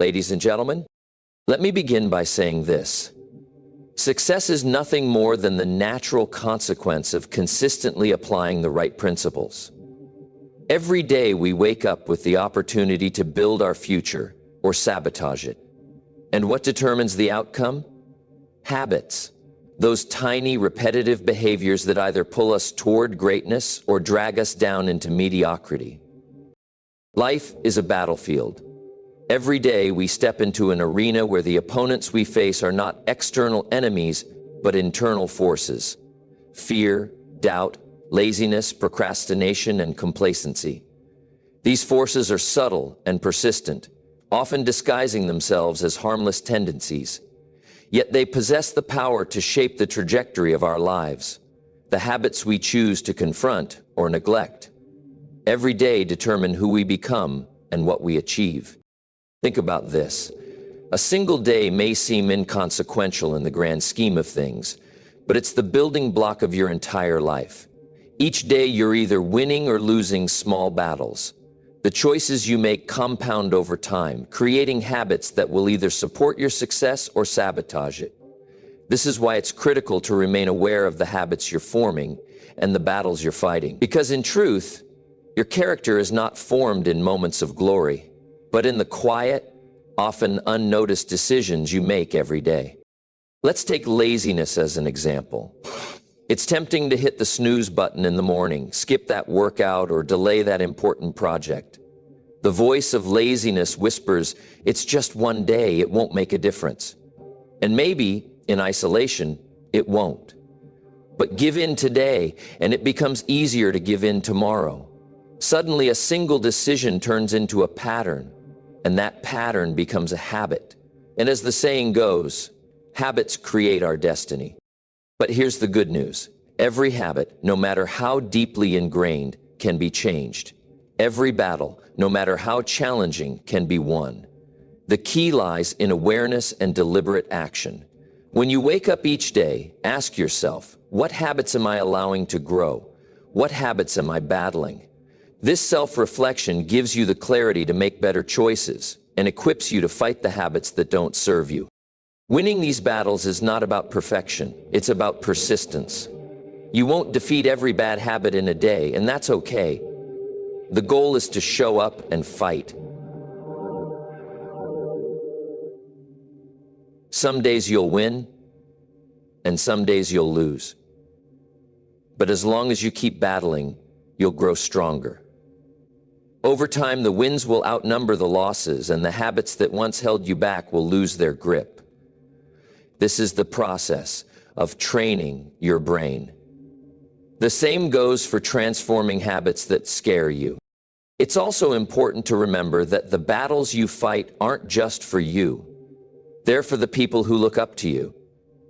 Ladies and gentlemen, let me begin by saying this. Success is nothing more than the natural consequence of consistently applying the right principles. Every day we wake up with the opportunity to build our future or sabotage it. And what determines the outcome? Habits. Those tiny, repetitive behaviors that either pull us toward greatness or drag us down into mediocrity. Life is a battlefield. Every day we step into an arena where the opponents we face are not external enemies, but internal forces. Fear, doubt, laziness, procrastination, and complacency. These forces are subtle and persistent, often disguising themselves as harmless tendencies. Yet they possess the power to shape the trajectory of our lives, the habits we choose to confront or neglect. Every day determine who we become and what we achieve. Think about this. A single day may seem inconsequential in the grand scheme of things, but it's the building block of your entire life. Each day you're either winning or losing small battles. The choices you make compound over time, creating habits that will either support your success or sabotage it. This is why it's critical to remain aware of the habits you're forming and the battles you're fighting. Because in truth, your character is not formed in moments of glory, but in the quiet, often unnoticed decisions you make every day. Let's take laziness as an example. It's tempting to hit the snooze button in the morning, skip that workout, or delay that important project. The voice of laziness whispers, "It's just one day, it won't make a difference." And maybe, in isolation, it won't. But give in today, and it becomes easier to give in tomorrow. Suddenly, a single decision turns into a pattern, and that pattern becomes a habit. And as the saying goes, habits create our destiny. But here's the good news. Every habit, no matter how deeply ingrained, can be changed. Every battle, no matter how challenging, can be won. The key lies in awareness and deliberate action. When you wake up each day, ask yourself, what habits am I allowing to grow? What habits am I battling? This self-reflection gives you the clarity to make better choices and equips you to fight the habits that don't serve you. Winning these battles is not about perfection, it's about persistence. You won't defeat every bad habit in a day, and that's okay. The goal is to show up and fight. Some days you'll win, and some days you'll lose. But as long as you keep battling, you'll grow stronger. Over time, the wins will outnumber the losses, and the habits that once held you back will lose their grip. This is the process of training your brain. The same goes for transforming habits that scare you. It's also important to remember that the battles you fight aren't just for you. They're for the people who look up to you,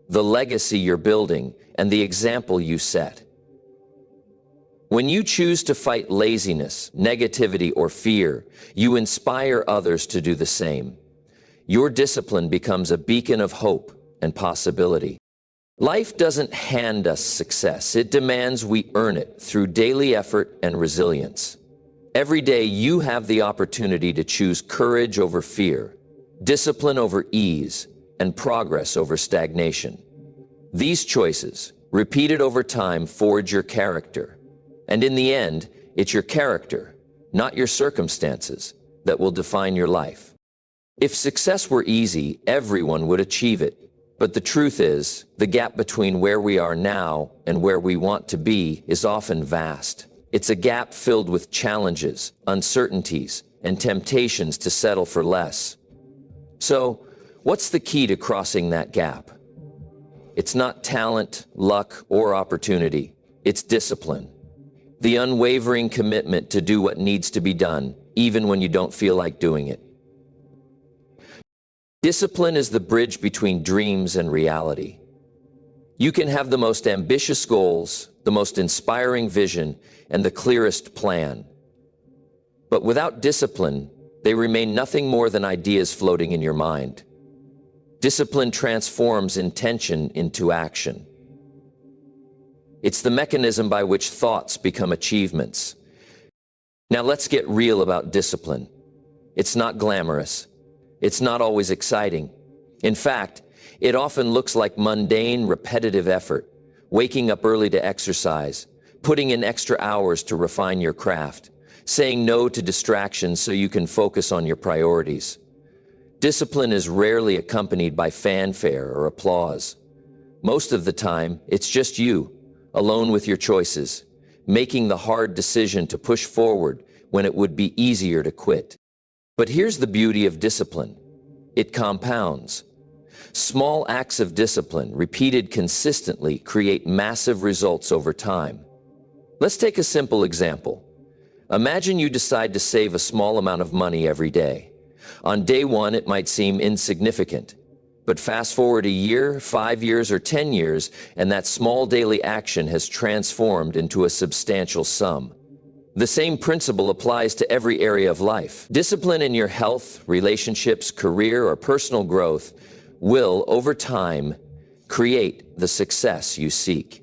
the legacy you're building, and the example you set. When you choose to fight laziness, negativity, or fear, you inspire others to do the same. Your discipline becomes a beacon of hope and possibility. Life doesn't hand us success. It demands we earn it through daily effort and resilience. Every day you have the opportunity to choose courage over fear, discipline over ease, and progress over stagnation. These choices, repeated over time, forge your character. And in the end, it's your character, not your circumstances, that will define your life. If success were easy, everyone would achieve it. But the truth is, the gap between where we are now and where we want to be is often vast. It's a gap filled with challenges, uncertainties, and temptations to settle for less. So, what's the key to crossing that gap? It's not talent, luck, or opportunity. It's discipline. The unwavering commitment to do what needs to be done, even when you don't feel like doing it. Discipline is the bridge between dreams and reality. You can have the most ambitious goals, the most inspiring vision, and the clearest plan. But without discipline, they remain nothing more than ideas floating in your mind. Discipline transforms intention into action. It's the mechanism by which thoughts become achievements. Now let's get real about discipline. It's not glamorous. It's not always exciting. In fact, it often looks like mundane, repetitive effort, waking up early to exercise, putting in extra hours to refine your craft, saying no to distractions so you can focus on your priorities. Discipline is rarely accompanied by fanfare or applause. Most of the time, it's just you, alone with your choices, making the hard decision to push forward when it would be easier to quit. But here's the beauty of discipline. It compounds. Small acts of discipline, repeated consistently, create massive results over time. Let's take a simple example. Imagine you decide to save a small amount of money every day. On day one, it might seem insignificant. But fast forward a year, 5 years, or 10 years, and that small daily action has transformed into a substantial sum. The same principle applies to every area of life. Discipline in your health, relationships, career, or personal growth will, over time, create the success you seek.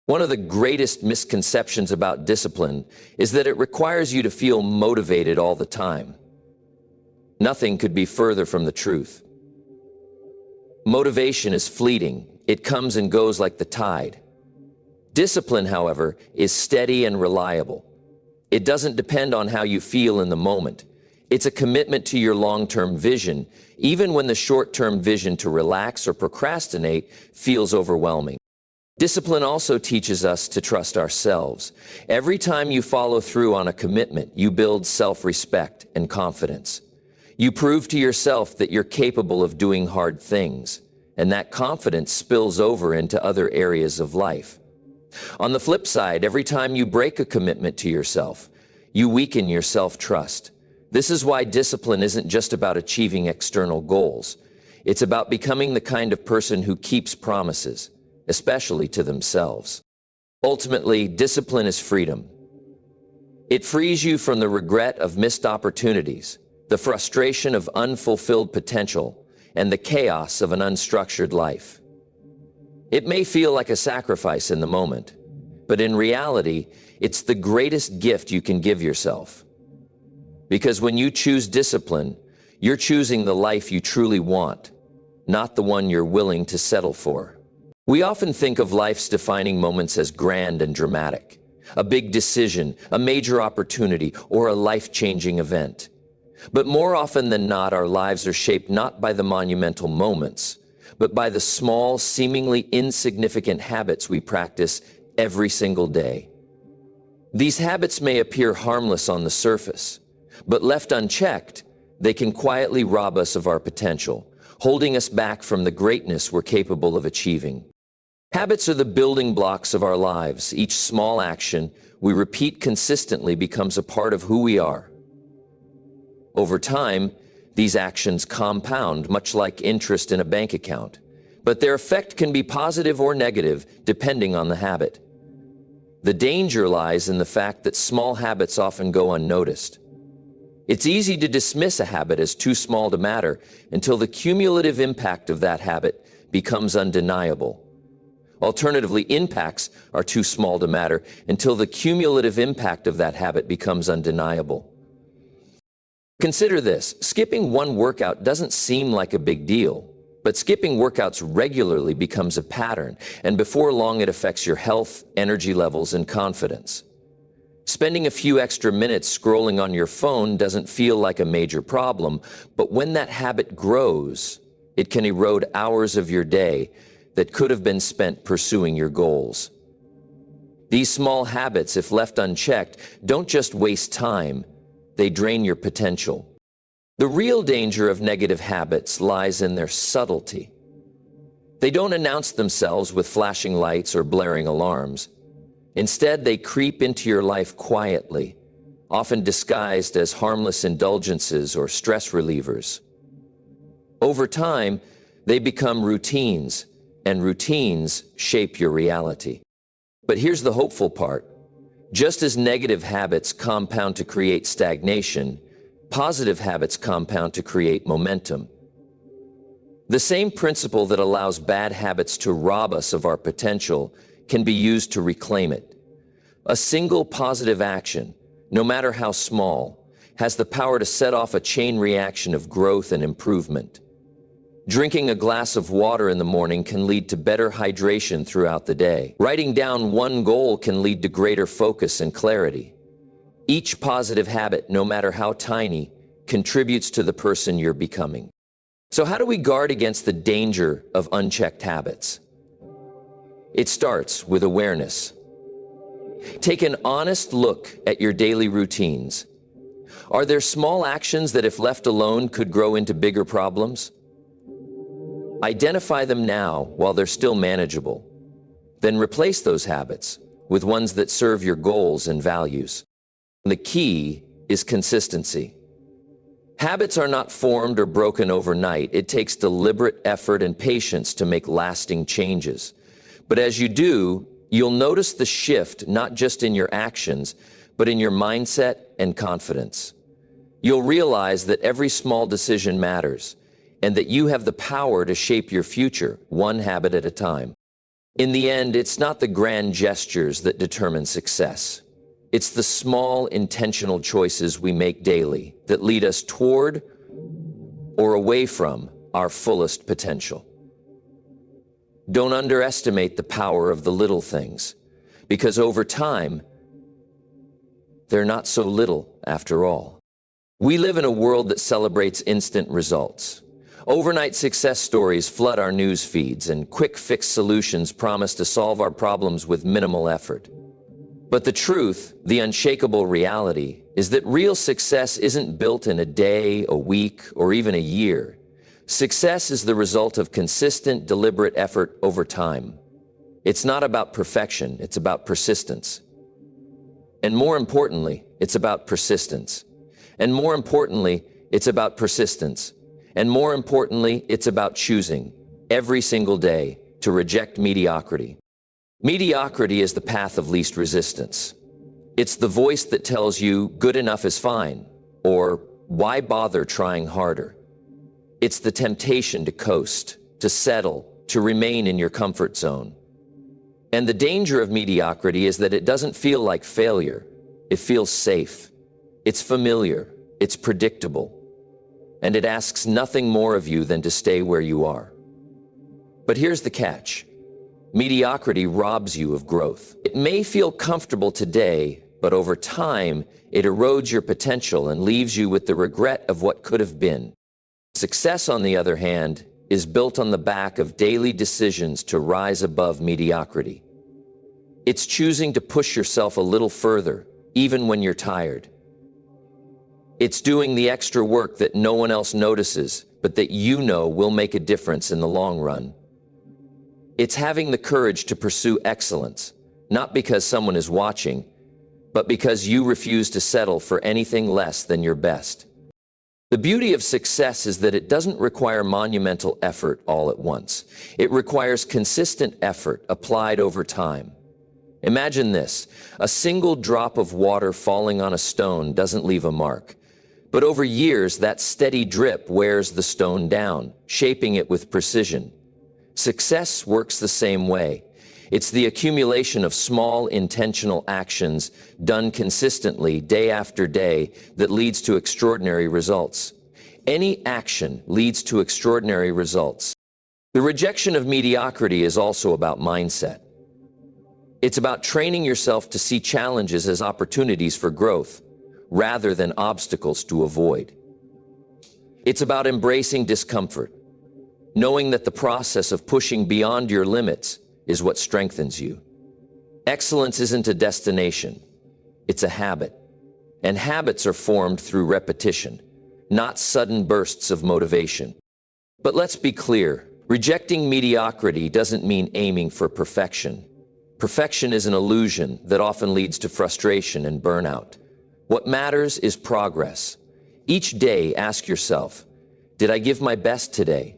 One of the greatest misconceptions about discipline is that it requires you to feel motivated all the time. Nothing could be further from the truth. Motivation is fleeting. It comes and goes like the tide. Discipline, however, is steady and reliable. It doesn't depend on how you feel in the moment. It's a commitment to your long-term vision, even when the short-term vision to relax or procrastinate feels overwhelming. Discipline also teaches us to trust ourselves. Every time you follow through on a commitment, you build self-respect and confidence. You prove to yourself that you're capable of doing hard things, and that confidence spills over into other areas of life. On the flip side, every time you break a commitment to yourself, you weaken your self-trust. This is why discipline isn't just about achieving external goals. It's about becoming the kind of person who keeps promises, especially to themselves. Ultimately, discipline is freedom. It frees you from the regret of missed opportunities, the frustration of unfulfilled potential, and the chaos of an unstructured life. It may feel like a sacrifice in the moment, but in reality, it's the greatest gift you can give yourself. Because when you choose discipline, you're choosing the life you truly want, not the one you're willing to settle for. We often think of life's defining moments as grand and dramatic, a big decision, a major opportunity, or a life-changing event. But more often than not, our lives are shaped not by the monumental moments, but by the small, seemingly insignificant habits we practice every single day. These habits may appear harmless on the surface, but left unchecked, they can quietly rob us of our potential, holding us back from the greatness we're capable of achieving. Habits are the building blocks of our lives. Each small action we repeat consistently becomes a part of who we are. Over time, these actions compound, much like interest in a bank account, but their effect can be positive or negative depending on the habit. The danger lies in the fact that small habits often go unnoticed. It's easy to dismiss a habit as too small to matter until the cumulative impact of that habit becomes undeniable. Alternatively, impacts are too small to matter until the cumulative impact of that habit becomes undeniable. Consider this: skipping one workout doesn't seem like a big deal, but skipping workouts regularly becomes a pattern, and before long it affects your health, energy levels, and confidence. Spending a few extra minutes scrolling on your phone doesn't feel like a major problem, but when that habit grows, it can erode hours of your day that could have been spent pursuing your goals. These small habits, if left unchecked, don't just waste time, they drain your potential. The real danger of negative habits lies in their subtlety. They don't announce themselves with flashing lights or blaring alarms. Instead, they creep into your life quietly, often disguised as harmless indulgences or stress relievers. Over time, they become routines, and routines shape your reality. But here's the hopeful part. Just as negative habits compound to create stagnation, positive habits compound to create momentum. The same principle that allows bad habits to rob us of our potential can be used to reclaim it. A single positive action, no matter how small, has the power to set off a chain reaction of growth and improvement. Drinking a glass of water in the morning can lead to better hydration throughout the day. Writing down one goal can lead to greater focus and clarity. Each positive habit, no matter how tiny, contributes to the person you're becoming. So how do we guard against the danger of unchecked habits? It starts with awareness. Take an honest look at your daily routines. Are there small actions that, if left alone, could grow into bigger problems? Identify them now while they're still manageable. Then replace those habits with ones that serve your goals and values. The key is consistency. Habits are not formed or broken overnight. It takes deliberate effort and patience to make lasting changes. But as you do, you'll notice the shift not just in your actions, but in your mindset and confidence. You'll realize that every small decision matters, and that you have the power to shape your future, one habit at a time. In the end, it's not the grand gestures that determine success. It's the small, intentional choices we make daily that lead us toward or away from our fullest potential. Don't underestimate the power of the little things, because over time, they're not so little after all. We live in a world that celebrates instant results. Overnight success stories flood our news feeds, and quick-fix solutions promise to solve our problems with minimal effort. But the truth, the unshakable reality, is that real success isn't built in a day, a week, or even a year. Success is the result of consistent, deliberate effort over time. It's not about perfection, it's about persistence. And more importantly, it's about persistence. And more importantly, it's about persistence. And more importantly, it's about choosing, every single day, to reject mediocrity. Mediocrity is the path of least resistance. It's the voice that tells you good enough is fine, or why bother trying harder? It's the temptation to coast, to settle, to remain in your comfort zone. And the danger of mediocrity is that it doesn't feel like failure. It feels safe. It's familiar. It's predictable. And it asks nothing more of you than to stay where you are. But here's the catch. Mediocrity robs you of growth. It may feel comfortable today, but over time, it erodes your potential and leaves you with the regret of what could have been. Success, on the other hand, is built on the back of daily decisions to rise above mediocrity. It's choosing to push yourself a little further, even when you're tired. It's doing the extra work that no one else notices, but that you know will make a difference in the long run. It's having the courage to pursue excellence, not because someone is watching, but because you refuse to settle for anything less than your best. The beauty of success is that it doesn't require monumental effort all at once. It requires consistent effort applied over time. Imagine this: a single drop of water falling on a stone doesn't leave a mark. But over years, that steady drip wears the stone down, shaping it with precision. Success works the same way. It's the accumulation of small, intentional actions done consistently day after day that leads to extraordinary results. Any action leads to extraordinary results. The rejection of mediocrity is also about mindset. It's about training yourself to see challenges as opportunities for growth, rather than obstacles to avoid. It's about embracing discomfort, knowing that the process of pushing beyond your limits is what strengthens you. Excellence isn't a destination, it's a habit. And habits are formed through repetition, not sudden bursts of motivation. But let's be clear, rejecting mediocrity doesn't mean aiming for perfection. Perfection is an illusion that often leads to frustration and burnout. What matters is progress. Each day, ask yourself, did I give my best today?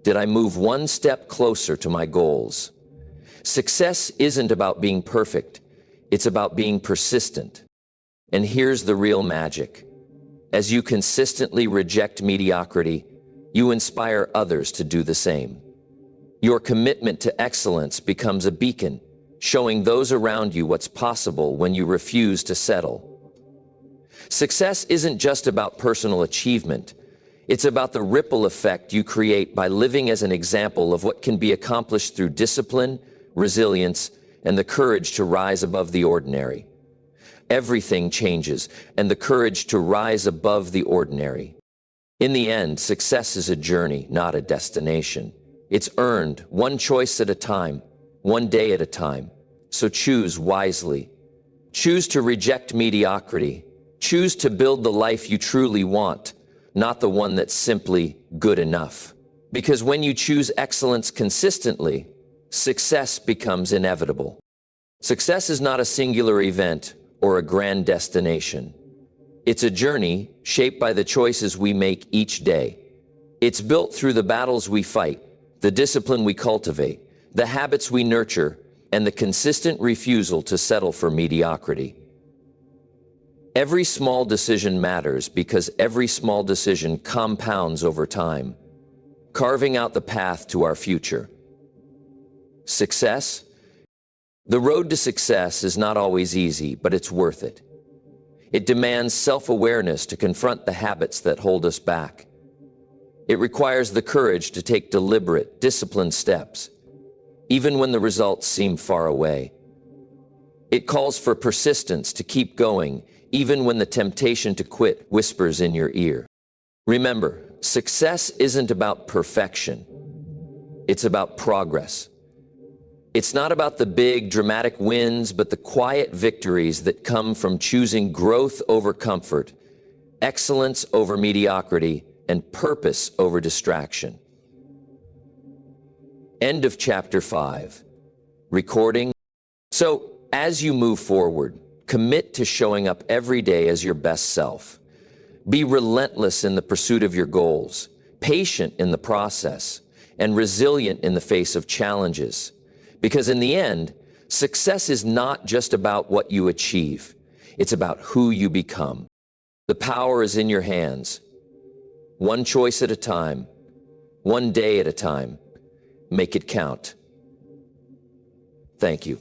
Did I move one step closer to my goals? Success isn't about being perfect. It's about being persistent. And here's the real magic. As you consistently reject mediocrity, you inspire others to do the same. Your commitment to excellence becomes a beacon, showing those around you what's possible when you refuse to settle. Success isn't just about personal achievement. It's about the ripple effect you create by living as an example of what can be accomplished through discipline, resilience, and the courage to rise above the ordinary. Everything changes, and the courage to rise above the ordinary. In the end, success is a journey, not a destination. It's earned, one choice at a time, one day at a time. So choose wisely. Choose to reject mediocrity. Choose to build the life you truly want, not the one that's simply good enough. Because when you choose excellence consistently, success becomes inevitable. Success is not a singular event or a grand destination. It's a journey shaped by the choices we make each day. It's built through the battles we fight, the discipline we cultivate, the habits we nurture, and the consistent refusal to settle for mediocrity. Every small decision matters because every small decision compounds over time, carving out the path to our future. Success? The road to success is not always easy, but it's worth it. It demands self-awareness to confront the habits that hold us back. It requires the courage to take deliberate, disciplined steps, even when the results seem far away. It calls for persistence to keep going, even when the temptation to quit whispers in your ear. Remember, success isn't about perfection. It's about progress. It's not about the big, dramatic wins, but the quiet victories that come from choosing growth over comfort, excellence over mediocrity, and purpose over distraction. End of chapter 5. Recording. So, as you move forward, commit to showing up every day as your best self. Be relentless in the pursuit of your goals, patient in the process, and resilient in the face of challenges. Because in the end, success is not just about what you achieve. It's about who you become. The power is in your hands. One choice at a time, one day at a time. Make it count. Thank you.